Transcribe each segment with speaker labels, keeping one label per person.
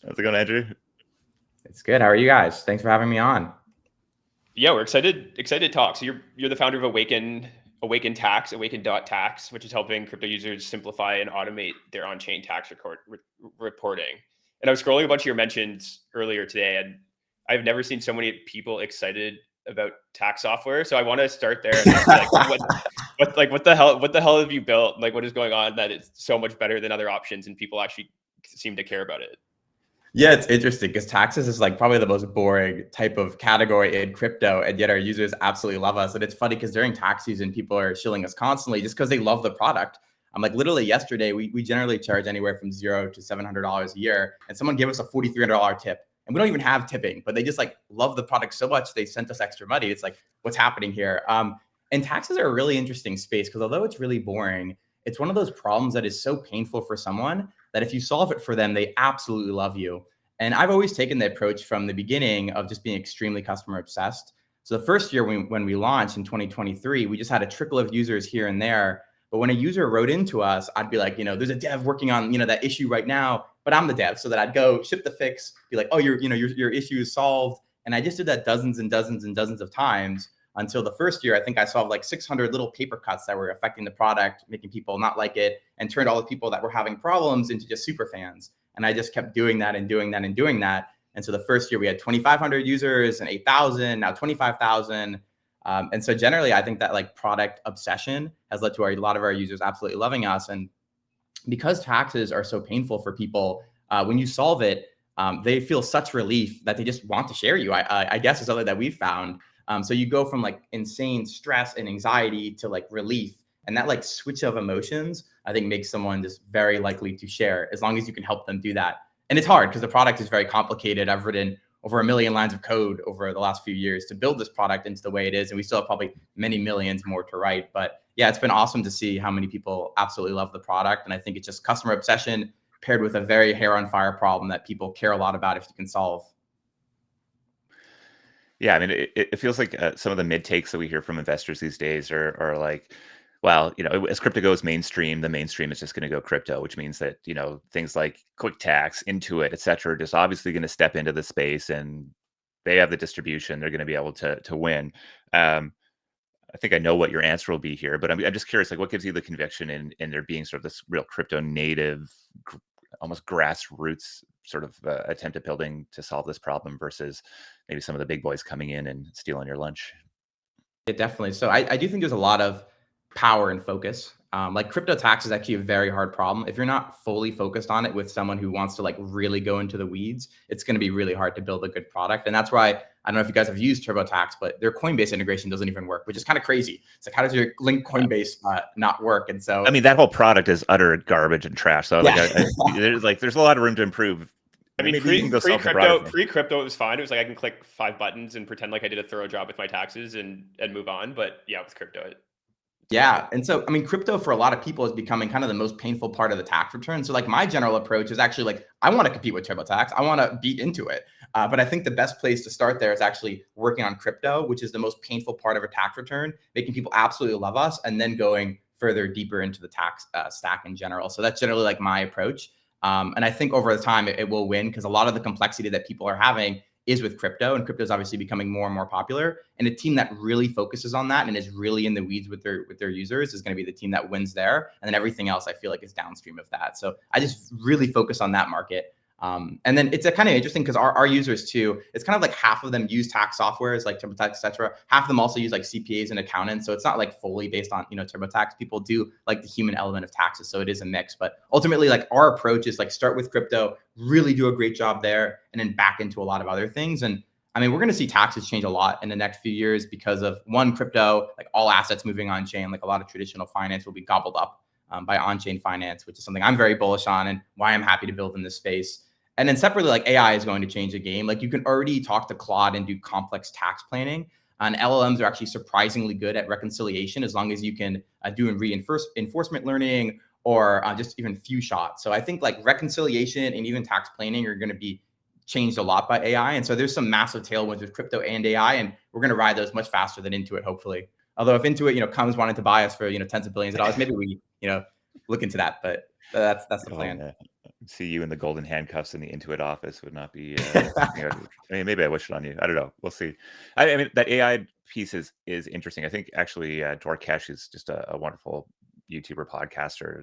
Speaker 1: How's it going, Andrew?
Speaker 2: It's good. How are you guys? Thanks for having me on.
Speaker 3: Yeah, we're excited to talk. So you're the founder of Awaken.tax, which is helping crypto users simplify and automate their on-chain tax reporting. And I was scrolling a bunch of your mentions earlier today, and I've never seen so many people excited about tax software. So I want to start there and ask you, like, what the hell have you built? Like, what is going on that it's so much better than other options, and people actually seem to care about it?
Speaker 2: Yeah, it's interesting because taxes is like probably the most boring type of category in crypto, and yet our users absolutely love us. And it's funny because during tax season, people are shilling us constantly just because they love the product. I'm like literally yesterday, we generally charge anywhere from $0 to $700 a year, and someone gave us a $4,300 tip. And we don't even have tipping, but they just like love the product so much they sent us extra money. It's like, what's happening here? And taxes are a really interesting space because although it's really boring, it's one of those problems that is so painful for someone that if you solve it for them, they absolutely love you. And I've always taken the approach from the beginning of just being extremely customer obsessed. So the first year when we launched in 2023, we just had a trickle of users here and there. But when a user wrote into us, I'd be like, there's a dev working on, that issue right now, but I'm the dev. So that I'd go ship the fix, be like, oh, your issue is solved. And I just did that dozens and dozens and dozens of times until the first year. I think I solved like 600 little paper cuts that were affecting the product, making people not like it, and turned all the people that were having problems into just super fans. And I just kept doing that and doing that and doing that. And so the first year we had 2,500 users and 8,000, now 25,000. And so generally, I think that like product obsession has led to a lot of our users absolutely loving us. And because taxes are so painful for people, when you solve it, they feel such relief that they just want to share you. I guess is something that we've found. So you go from like insane stress and anxiety to like relief. And that like switch of emotions, I think makes someone just very likely to share as long as you can help them do that. And it's hard because the product is very complicated. I've written over 1 million lines of code over the last few years to build this product into the way it is. And we still have probably many millions more to write. But yeah, it's been awesome to see how many people absolutely love the product. And I think it's just customer obsession paired with a very hair on fire problem that people care a lot about if you can solve.
Speaker 1: Yeah, I mean, it feels like some of the mid takes that we hear from investors these days are like, well, as crypto goes mainstream, the mainstream is just going to go crypto, which means that, things like Quick Tax, Intuit, et cetera, are just obviously going to step into the space and they have the distribution. They're going to be able to win. I think I know what your answer will be here, but I'm just curious, like, what gives you the conviction in there being sort of this real crypto native, almost grassroots sort of attempt at building to solve this problem versus maybe some of the big boys coming in and stealing your lunch?
Speaker 2: Yeah, definitely. So I do think there's a lot of power and focus. Like crypto tax is actually a very hard problem. If you're not fully focused on it with someone who wants to like really go into the weeds, it's going to be really hard to build a good product. And that's why I don't know if you guys have used TurboTax, but their Coinbase integration doesn't even work, which is kind of crazy. It's like, how does your link Coinbase not work? And so,
Speaker 1: I mean, that whole product is utter garbage and trash. So
Speaker 2: yeah.
Speaker 1: there's a lot of room to improve.
Speaker 3: I mean,
Speaker 1: maybe you can go solve the
Speaker 3: pre-crypto,
Speaker 1: product.
Speaker 3: pre-crypto, it was fine. It was like I can click 5 buttons and pretend like I did a thorough job with my taxes and move on. But yeah, with crypto,
Speaker 2: Yeah. And so, I mean, crypto for a lot of people is becoming kind of the most painful part of the tax return. So like my general approach is actually like, I want to compete with TurboTax. I want to beat into it. But I think the best place to start there is actually working on crypto, which is the most painful part of a tax return, making people absolutely love us, and then going further deeper into the tax stack in general. So that's generally like my approach. And I think over the time it will win because a lot of the complexity that people are having is with crypto, and crypto is obviously becoming more and more popular. And a team that really focuses on that and is really in the weeds with their users is going to be the team that wins there. And then everything else I feel like is downstream of that. So I just really focus on that market. And then it's a kind of interesting because our users too, it's kind of like half of them use tax softwares like TurboTax, et cetera. Half of them also use like CPAs and accountants. So it's not like fully based on, TurboTax. People do like the human element of taxes. So it is a mix, but ultimately like our approach is like start with crypto, really do a great job there, and then back into a lot of other things. And I mean, we're going to see taxes change a lot in the next few years because of one, crypto, like all assets moving on chain, like a lot of traditional finance will be gobbled up by on-chain finance, which is something I'm very bullish on and why I'm happy to build in this space. And then separately, like AI is going to change the game. Like you can already talk to Claude and do complex tax planning. And LLMs are actually surprisingly good at reconciliation as long as you can do reinforcement learning or just even few shots. So I think like reconciliation and even tax planning are going to be changed a lot by AI. And so there's some massive tailwinds with crypto and AI, and we're going to ride those much faster than Intuit, hopefully. Although if Intuit, comes wanting to buy us for, tens of billions of dollars, maybe we, look into that. But that's the plan.
Speaker 1: Yeah. see you in the golden handcuffs in the Intuit office would not be something I mean, maybe I wish it on you. I don't know. We'll see. I mean, that AI piece is interesting. I think actually Dwarkesh is just a wonderful YouTuber podcaster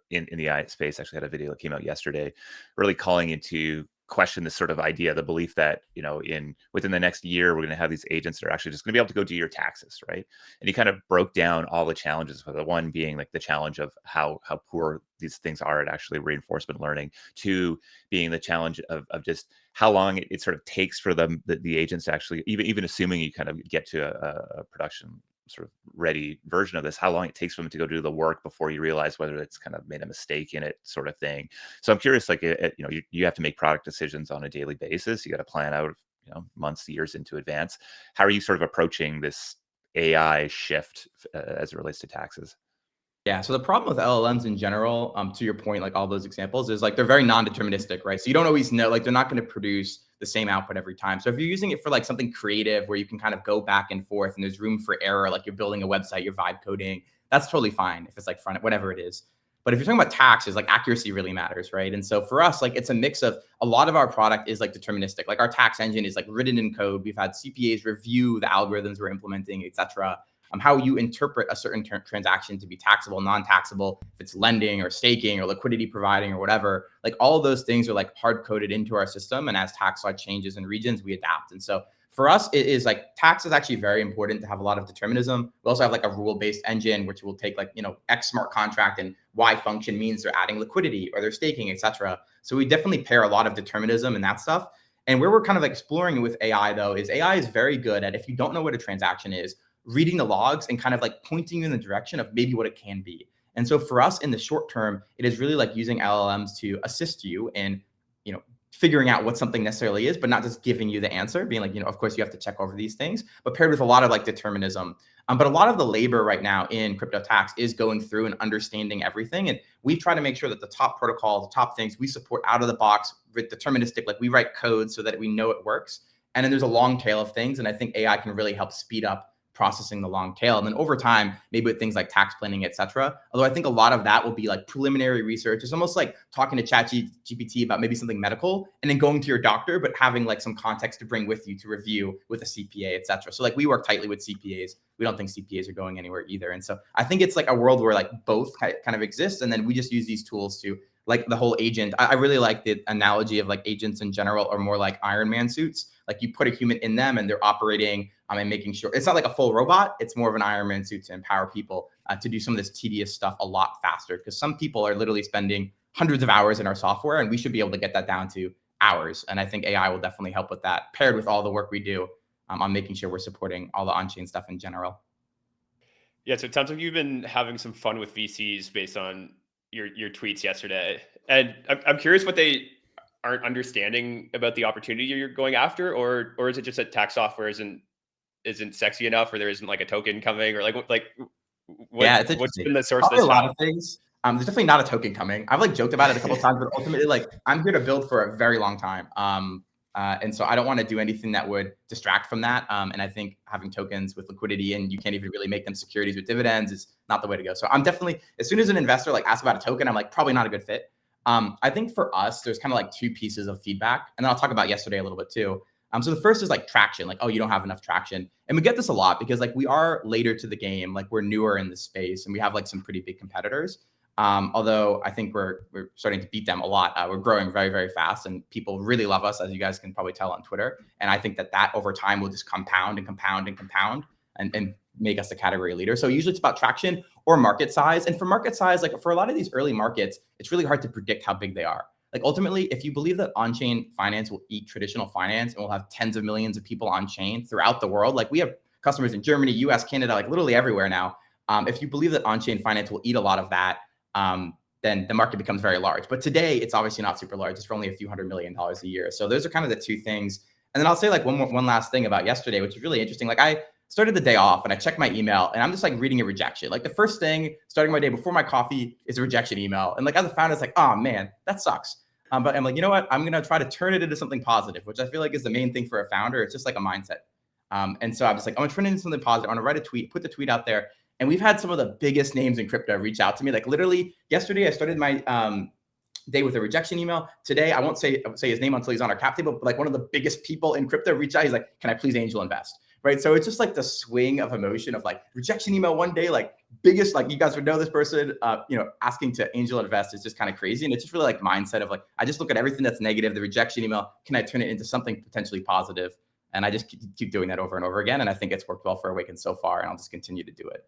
Speaker 1: in the AI space. Actually had a video that came out yesterday, really calling into question this sort of idea, the belief that, in within the next year, we're going to have these agents that are actually just going to be able to go do your taxes, right? And he kind of broke down all the challenges, with the one being like the challenge of how poor these things are at actually reinforcement learning, two being the challenge of just how long it sort of takes for the agents to actually, even assuming you kind of get to a production sort of ready version of this, how long it takes for them to go do the work before you realize whether it's kind of made a mistake in it, sort of thing. So I'm curious, like, you have to make product decisions on a daily basis. You got to plan out, months, years into advance. How are you sort of approaching this AI shift as it relates to taxes?
Speaker 2: Yeah. So the problem with LLMs in general, to your point, like all those examples, is like they're very non-deterministic, right? So you don't always know, like they're not going to produce the same output every time. So if you're using it for like something creative where you can kind of go back and forth and there's room for error, like you're building a website, you're vibe coding, that's totally fine if it's like front, whatever it is. But if you're talking about taxes, like accuracy really matters, right? And so for us, like it's a mix of a lot of our product is like deterministic. Like our tax engine is like written in code. We've had CPAs review the algorithms we're implementing, et cetera. How you interpret a certain transaction to be taxable, non-taxable, if it's lending or staking or liquidity providing or whatever, like all of those things are like hard coded into our system. And as tax law changes in regions, we adapt. And so for us, it is like tax is actually very important to have a lot of determinism. We also have like a rule-based engine, which will take like, X smart contract and Y function means they're adding liquidity or they're staking, et cetera. So we definitely pair a lot of determinism and that stuff. And where we're kind of exploring with AI though, is AI is very good at, if you don't know what a transaction is, reading the logs and kind of like pointing you in the direction of maybe what it can be. And so for us in the short term, it is really like using LLMs to assist you in, figuring out what something necessarily is, but not just giving you the answer, being like, of course you have to check over these things, but paired with a lot of like determinism. But a lot of the labor right now in crypto tax is going through and understanding everything. And we try to make sure that the top protocols, the top things we support out of the box with deterministic, like we write code so that we know it works. And then there's a long tail of things. And I think AI can really help speed up processing the long tail. And then over time, maybe with things like tax planning, et cetera. Although I think a lot of that will be like preliminary research. It's almost like talking to ChatGPT about maybe something medical and then going to your doctor, but having like some context to bring with you to review with a CPA, et cetera. So like we work tightly with CPAs. We don't think CPAs are going anywhere either. And so I think it's like a world where like both kind of exist. And then we just use these tools to, like the whole agent. I really like the analogy of like agents in general are more like Iron Man suits. Like you put a human in them and they're operating and making sure it's not like a full robot. It's more of an Iron Man suit to empower people to do some of this tedious stuff a lot faster. Because some people are literally spending hundreds of hours in our software, and we should be able to get that down to hours. And I think AI will definitely help with that, paired with all the work we do on making sure we're supporting all the on-chain stuff in general.
Speaker 3: Yeah, so it sounds like you've been having some fun with VCs based on your tweets yesterday, and I'm curious what they aren't understanding about the opportunity you're going after, or is it just that tax software isn't sexy enough, or there isn't like a token coming, or
Speaker 2: Yeah, it's
Speaker 3: what's
Speaker 2: interesting.
Speaker 3: been the source of
Speaker 2: Probably
Speaker 3: this
Speaker 2: a lot
Speaker 3: challenge?
Speaker 2: of things. There's definitely not a token coming. I've like joked about it a couple of times, but ultimately, like I'm here to build for a very long time. And so I don't want to do anything that would distract from that. And I think having tokens with liquidity and you can't even really make them securities with dividends is not the way to go. So I'm definitely, as soon as an investor like asks about a token, I'm like probably not a good fit. I think for us, there's kind of like two pieces of feedback, and then I'll talk about yesterday a little bit too. So the first is like traction, like, oh, you don't have enough traction. And we get this a lot because like we are later to the game, like we're newer in this space and we have like some pretty big competitors. Although I think we're starting to beat them a lot. We're growing very, very fast and people really love us, as you guys can probably tell on Twitter. And I think that over time will just compound and compound and compound and make us the category leader. So usually it's about traction or market size. And for market size, like for a lot of these early markets, it's really hard to predict how big they are. Like ultimately, if you believe that on-chain finance will eat traditional finance and we'll have tens of millions of people on-chain throughout the world, like we have customers in Germany, US, Canada, like literally everywhere now. If you believe that on-chain finance will eat a lot of that, then the market becomes very large. But today, it's obviously not super large. It's for only a few $100 million a year. So those are kind of the two things. And then I'll say like one last thing about yesterday, which is really interesting. Like I started the day off and I checked my email and I'm just like reading a rejection. Like the first thing starting my day before my coffee is a rejection email. And like as a founder, it's like, oh man, that sucks. But I'm like, you know what? I'm going to try to turn it into something positive, which I feel like is the main thing for a founder. It's just like a mindset. And so I was like, I'm going to turn it into something positive. I'm going to write a tweet, put the tweet out there. And we've had some of the biggest names in crypto reach out to me. Like literally yesterday, I started my day with a rejection email. Today, I won't say his name until he's on our cap table, but like one of the biggest people in crypto reached out. He's like, can I please angel invest? Right. So it's just like the swing of emotion of like rejection email one day, like biggest, like you guys would know this person, asking to angel invest is just kind of crazy. And it's just really like mindset of like, I just look at everything that's negative, the rejection email, can I turn it into something potentially positive? And I just keep doing that over and over again. And I think it's worked well for Awaken so far, and I'll just continue to do it.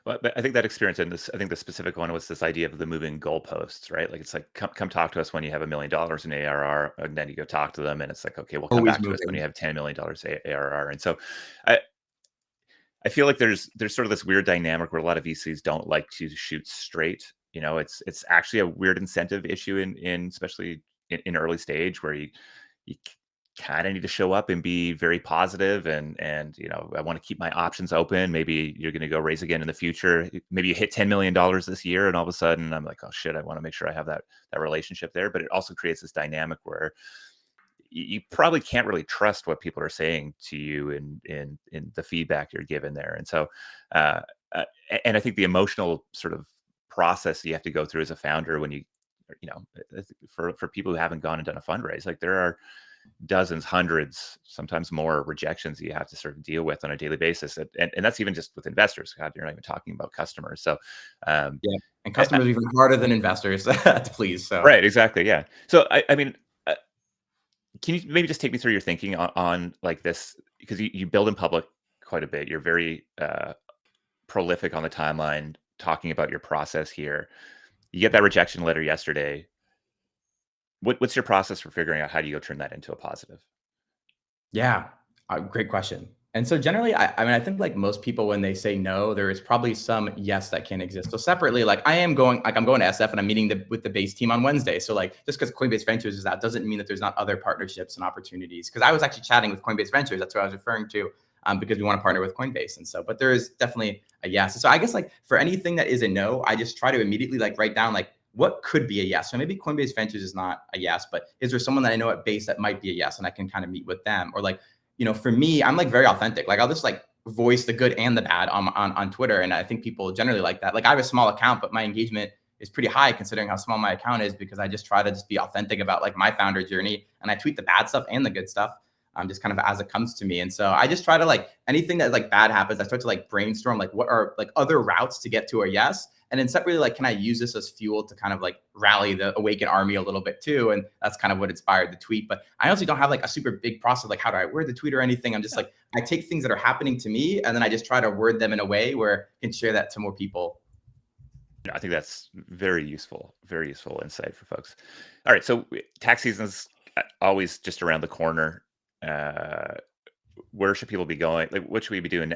Speaker 1: Well, but I think that experience and this, I think the specific one was this idea of the moving goalposts, right? Like it's like, come talk to us when you have $1 million in ARR, and then you go talk to them, and it's like, okay, well, come
Speaker 2: Always
Speaker 1: back to us when you
Speaker 2: moving.
Speaker 1: have $10 million ARR. And so, I feel like there's sort of this weird dynamic where a lot of VCs don't like to shoot straight. You know, it's actually a weird incentive issue in especially in early stage where you kind of need to show up and be very positive and I want to keep my options open. Maybe you're going to go raise again in the future. Maybe you hit $10 million this year, and all of a sudden I'm like, oh shit, I want to make sure I have that relationship there. But it also creates this dynamic where you probably can't really trust what people are saying to you in the feedback you're given there. And so, and I think the emotional sort of process you have to go through as a founder when for people who haven't gone and done a fundraise, like there are dozens, hundreds, sometimes more rejections that you have to sort of deal with on a daily basis. And that's even just with investors. God, you're not even talking about customers. So,
Speaker 2: Yeah. And customers are even harder than investors to please. So,
Speaker 1: right, exactly. Yeah. So, I mean, can you maybe just take me through your thinking on like this? Because you build in public quite a bit. You're very prolific on the timeline talking about your process here. You get that rejection letter yesterday. What's your process for figuring out how do you go turn that into a positive?
Speaker 2: yeah, great question. And so generally, I mean, I think like most people, when they say no, there is probably some yes that can exist. So separately, like I'm going to SF and I'm meeting with the base team on Wednesday. So like just because Coinbase Ventures is out doesn't mean that there's not other partnerships and opportunities. Because I was actually chatting with Coinbase Ventures. That's what I was referring to, because we want to partner with Coinbase. And so, but there is definitely a yes. So I guess like for anything that is a no, I just try to immediately like write down like what could be a yes. So maybe Coinbase Ventures is not a yes, but is there someone that I know at base that might be a yes, and I can kind of meet with them? Or like, for me, I'm like very authentic. Like I'll just like voice the good and the bad on Twitter. And I think people generally like that. Like I have a small account, but my engagement is pretty high considering how small my account is, because I just try to just be authentic about like my founder journey. And I tweet the bad stuff and the good stuff, just kind of as it comes to me. And so I just try to like anything that like bad happens, I start to like brainstorm like what are like other routes to get to a yes. And then separately, like, can I use this as fuel to kind of like rally the Awaken army a little bit too? And that's kind of what inspired the tweet. But I honestly don't have like a super big process, like how do I word the tweet or anything. I'm just like, I take things that are happening to me and then I just try to word them in a way where I can share that to more people.
Speaker 1: I think that's very useful insight for folks. All right, so tax season's always just around the corner. Where should people be going? Like, what should we be doing?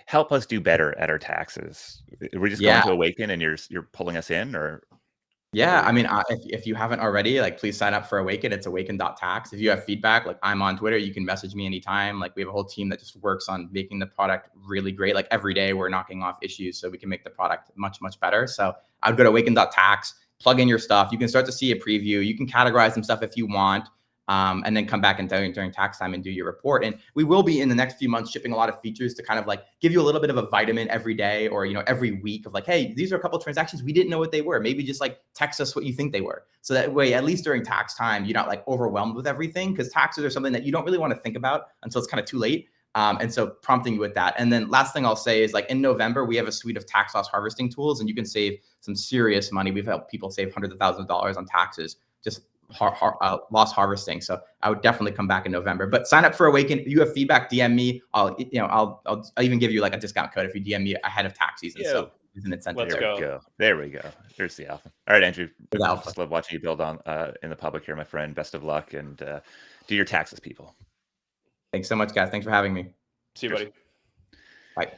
Speaker 1: Help us do better at our taxes. Are we just going
Speaker 2: Yeah.
Speaker 1: to Awaken and you're pulling us in, or
Speaker 2: Yeah, I mean, if you haven't already, like, please sign up for Awaken. It's awaken.tax. If you have feedback, like I'm on Twitter, you can message me anytime. Like we have a whole team that just works on making the product really great. Like every day we're knocking off issues so we can make the product much, much better. So I would go to awaken.tax, plug in your stuff. You can start to see a preview. You can categorize some stuff if you want. And then come back and during tax time and do your report. And we will be in the next few months shipping a lot of features to kind of like give you a little bit of a vitamin every day or, every week of like, hey, these are a couple of transactions we didn't know what they were. Maybe just like text us what you think they were. So that way, at least during tax time, you're not like overwhelmed with everything, because taxes are something that you don't really want to think about until it's kind of too late. And so prompting you with that. And then last thing I'll say is like in November, we have a suite of tax loss harvesting tools and you can save some serious money. We've helped people save hundreds of thousands of dollars on taxes, just loss harvesting. So I would definitely come back in November. But sign up for Awaken. If you have feedback, DM me. I'll even give you like a discount code if you DM me ahead of tax season.
Speaker 1: Yeah.
Speaker 2: So there's an incentive.
Speaker 3: Let's go.
Speaker 1: There we go. There's the alpha. All right, Andrew.
Speaker 2: There's alpha.
Speaker 1: Just love watching you build on in the public here, my friend. Best of luck, and do your taxes, people.
Speaker 2: Thanks so much, guys. Thanks for having me.
Speaker 3: See you, buddy.
Speaker 2: Bye.